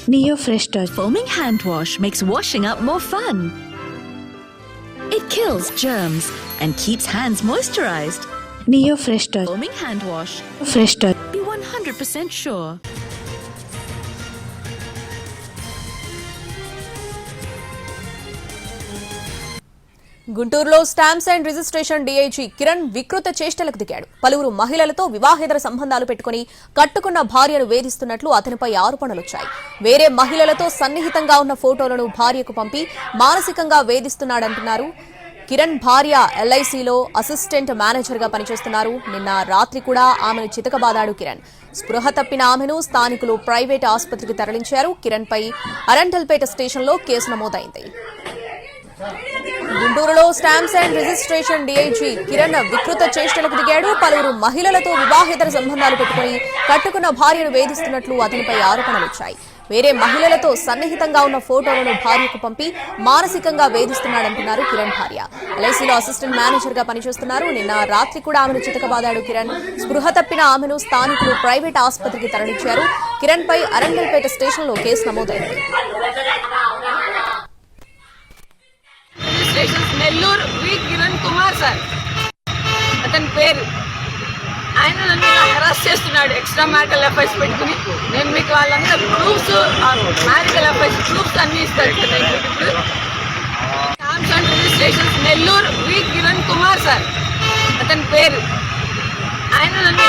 Neo Fresh Touch. Foaming hand wash makes washing up more fun. It kills germs and keeps hands moisturized. Neo Fresh Touch. Foaming hand wash. Fresh Touch. Be 100% sure. గుంటూరులో stamps and registration DIG Kiran వికృత చేష్టలకు దిగాడు. పలువురు మహిళలతో వివాహేతర సంబంధాలు పెట్టుకుని కట్టుకున్న భార్యను వేధిస్తున్నట్లు అతనిపై ఆరోపణలొచ్చాయి. వేరే మహిళలతో సన్నిహితంగా ఉన్న ఫోటోలను భార్యకు పంపి మానసికంగా వేధిస్తున్నాడంటున్నారు. కిరణ్ భార్య ఎల్ఐసిలో అసిస్టెంట్ మేనేజర్ గా పనిచేస్తున్నారు. నిన్న రాత్రి కూడా ఆమెను చితకబాదాడు కిరణ్. స్పృహ తప్పిన ఆమెను స్థానికులు ప్రైవేట్ ఆసుపత్రికి తరలించారు. కిరణ్ పై అరండల్పేట స్టేషన్లో కేసు నమోదైంది. గుంటూరులో stamps and registration DIG Kiran వికృత చేష్టలకు దిగాడు. పలువురు మహిళలతో వివాహేతర సంబంధాలు పెట్టుకుని కట్టుకున్న భార్యను వేధిస్తున్నట్లు అతనిపై ఆరోపణలొచ్చాయి. వేరే మహిళలతో సన్నిహితంగా ఉన్న ఫోటోలను భార్యకు పంపి మానసికంగా వేధిస్తున్నాడంటున్నారు కిరణ్ భార్య. ఎల్ఐసిలో అసిస్టెంట్ మేనేజర్ గా పనిచేస్తున్నారు. నిన్న రాత్రి కూడా ఆమెను చితకబాదాడు కిరణ్. స్పృహ తప్పిన ఆమెను స్థానికులు ప్రైవేట్ ఆసుపత్రికి తరలించారు. కిరణ్ పై అరంగల్పేట స్టేషన్లో కేసు నమోదైంది. నెల్లూరు వి కిరణ్ కుమార్ సార్ అతని పేరు. ఆయన నన్ను హెరాస్ చేస్తున్నాడు. ఎక్స్ట్రా మ్యారిటల్ అఫైర్స్ పెట్టుకుని నేను మీకు వాళ్ళంతా ప్రూఫ్స్ మ్యారిటల్ అఫైర్స్ ప్రూఫ్స్ అన్ని ఇస్తాను. ఇప్పుడు stamps and registrations Nellore V Kiran Kumar sir అతని పేరు. ఆయన నన్ను